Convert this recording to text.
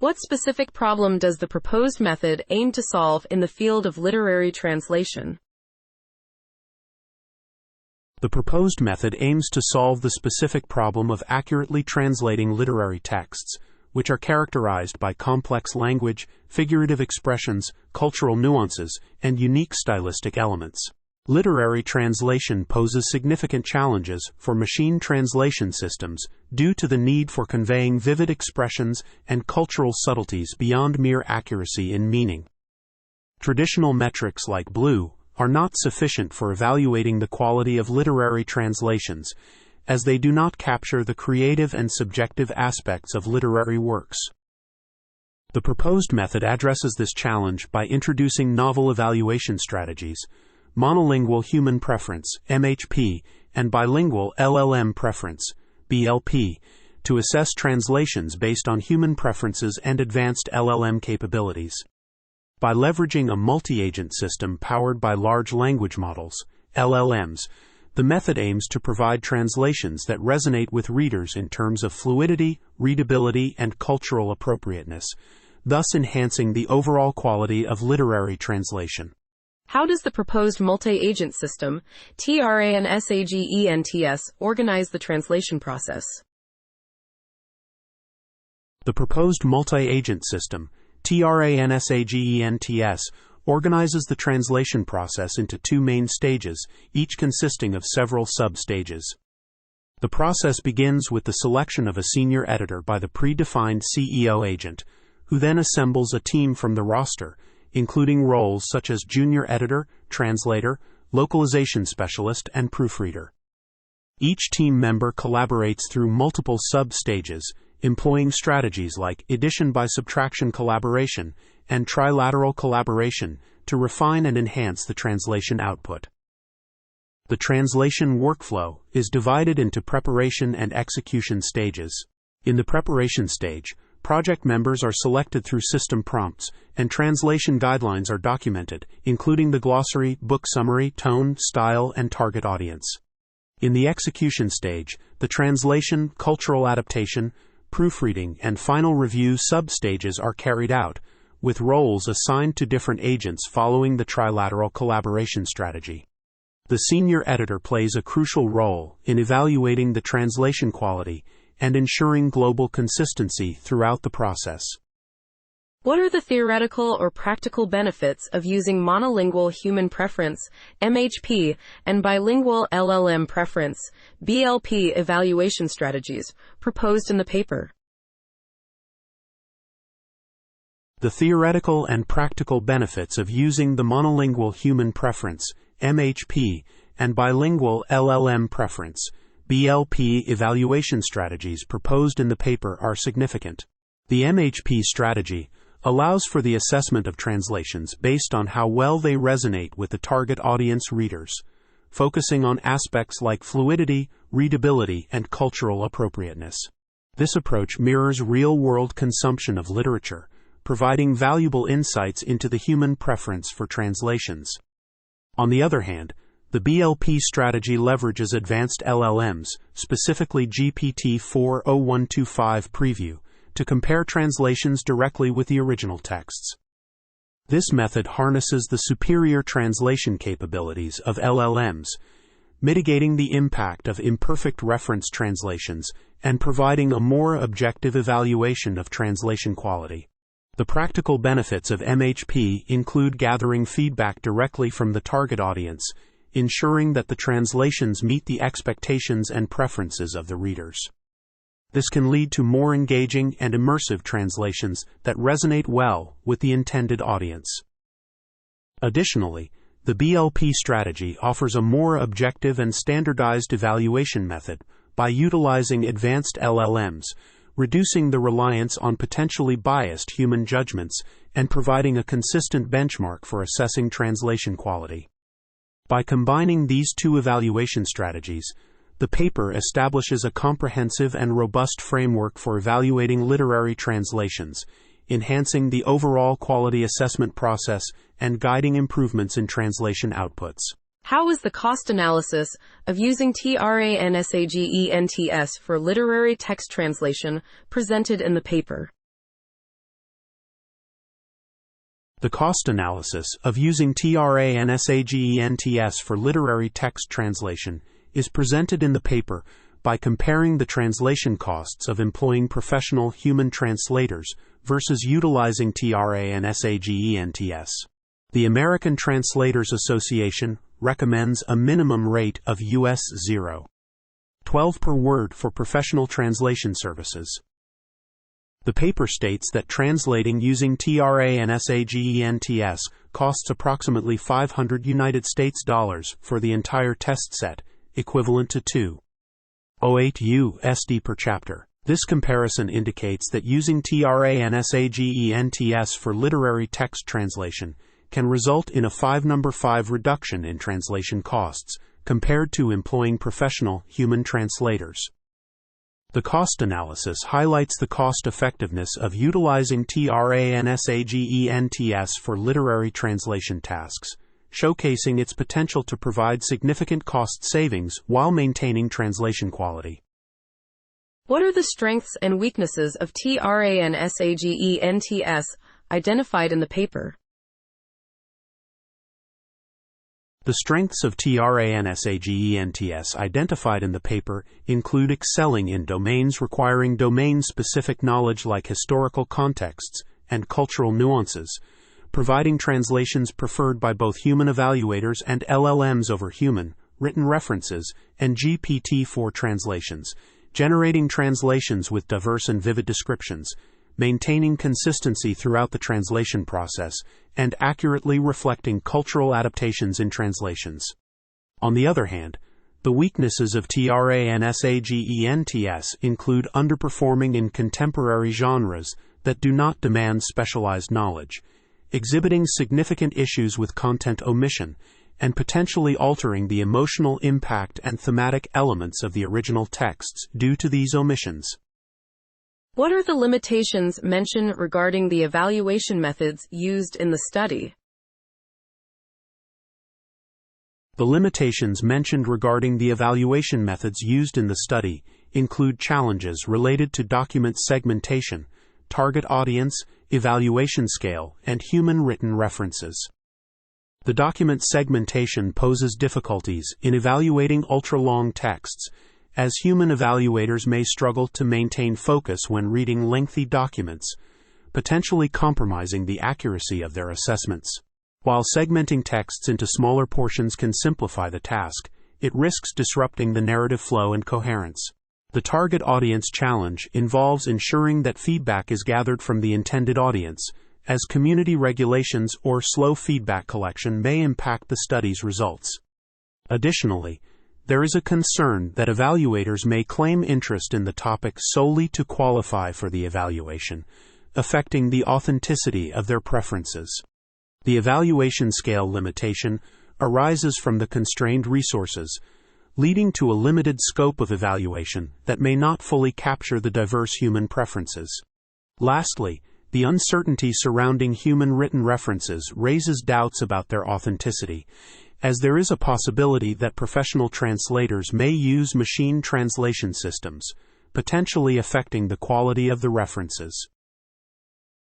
What specific problem does the proposed method aim to solve in the field of literary translation? The proposed method aims to solve the specific problem of accurately translating literary texts, which are characterized by complex language, figurative expressions, cultural nuances, and unique stylistic elements. Literary translation poses significant challenges for machine translation systems due to the need for conveying vivid expressions and cultural subtleties beyond mere accuracy in meaning. Traditional metrics like BLEU are not sufficient for evaluating the quality of literary translations, as they do not capture the creative and subjective aspects of literary works. The proposed method addresses this challenge by introducing novel evaluation strategies, monolingual human preference (MHP) and bilingual LLM preference (BLP), to assess translations based on human preferences and advanced LLM capabilities. By leveraging a multi-agent system powered by large language models, LLMs, the method aims to provide translations that resonate with readers in terms of fluidity, readability, and cultural appropriateness, thus enhancing the overall quality of literary translation. How does the proposed multi-agent system, TRANSAGENTS, organize the translation process? The proposed multi-agent system, TRANSAGENTS, organizes the translation process into two main stages, each consisting of several sub-stages. The process begins with the selection of a senior editor by the predefined CEO agent, who then assembles a team from the roster, including roles such as junior editor, translator, localization specialist, and proofreader. Each team member collaborates through multiple sub-stages, employing strategies like addition by subtraction collaboration and trilateral collaboration to refine and enhance the translation output. The translation workflow is divided into preparation and execution stages. In the preparation stage, project members are selected through system prompts, and translation guidelines are documented, including the glossary, book summary, tone, style, and target audience. In the execution stage, the translation, cultural adaptation, proofreading, and final review sub-stages are carried out, with roles assigned to different agents following the trilateral collaboration strategy. The senior editor plays a crucial role in evaluating the translation quality and ensuring global consistency throughout the process. What are the theoretical or practical benefits of using monolingual human preference (MHP) and bilingual LLM preference (BLP) evaluation strategies proposed in the paper? The theoretical and practical benefits of using the monolingual human preference (MHP) and bilingual LLM preference (BLP) evaluation strategies proposed in the paper are significant. The MHP strategy allows for the assessment of translations based on how well they resonate with the target audience readers, focusing on aspects like fluidity, readability, and cultural appropriateness. This approach mirrors real-world consumption of literature, providing valuable insights into the human preference for translations. On the other hand, the BLP strategy leverages advanced LLMs, specifically GPT-4o125 Preview, to compare translations directly with the original texts. This method harnesses the superior translation capabilities of LLMs, mitigating the impact of imperfect reference translations and providing a more objective evaluation of translation quality. The practical benefits of MHP include gathering feedback directly from the target audience, ensuring that the translations meet the expectations and preferences of the readers. This can lead to more engaging and immersive translations that resonate well with the intended audience. Additionally, the BLP strategy offers a more objective and standardized evaluation method by utilizing advanced LLMs, reducing the reliance on potentially biased human judgments and providing a consistent benchmark for assessing translation quality. By combining these two evaluation strategies, the paper establishes a comprehensive and robust framework for evaluating literary translations, enhancing the overall quality assessment process and guiding improvements in translation outputs. How is the cost analysis of using TRANSAGENTS for literary text translation presented in the paper? The cost analysis of using TRANSAGENTS for literary text translation is presented in the paper by comparing the translation costs of employing professional human translators versus utilizing TRANSAGENTS. The American Translators Association recommends a minimum rate of US $0.12 per word for professional translation services. The paper states that translating using TRANSAGENTS costs approximately $500 for the entire test set, equivalent to $2.08 per chapter. This comparison indicates that using TRANSAGENTS for literary text translation can result in a 5 reduction in translation costs compared to employing professional human translators. The cost analysis highlights the cost-effectiveness of utilizing TRANSAGENTS for literary translation tasks, showcasing its potential to provide significant cost savings while maintaining translation quality. What are the strengths and weaknesses of TRANSAGENTS identified in the paper? The strengths of TRANSAGENTS identified in the paper include excelling in domains requiring domain-specific knowledge like historical contexts and cultural nuances, providing translations preferred by both human evaluators and LLMs over human, written references, and GPT-4 translations, generating translations with diverse and vivid descriptions, maintaining consistency throughout the translation process, and accurately reflecting cultural adaptations in translations. On the other hand, the weaknesses of TRANSAGENTS include underperforming in contemporary genres that do not demand specialized knowledge, exhibiting significant issues with content omission, and potentially altering the emotional impact and thematic elements of the original texts due to these omissions. What are the limitations mentioned regarding the evaluation methods used in the study? The limitations mentioned regarding the evaluation methods used in the study include challenges related to document segmentation, target audience, evaluation scale, and human written references. The document segmentation poses difficulties in evaluating ultra-long texts, as human evaluators may struggle to maintain focus when reading lengthy documents, potentially compromising the accuracy of their assessments. While segmenting texts into smaller portions can simplify the task, it risks disrupting the narrative flow and coherence. The target audience challenge involves ensuring that feedback is gathered from the intended audience, as community regulations or slow feedback collection may impact the study's results. Additionally, there is a concern that evaluators may claim interest in the topic solely to qualify for the evaluation, affecting the authenticity of their preferences. The evaluation scale limitation arises from the constrained resources, leading to a limited scope of evaluation that may not fully capture the diverse human preferences. Lastly, the uncertainty surrounding human written references raises doubts about their authenticity, as there is a possibility that professional translators may use machine translation systems, potentially affecting the quality of the references.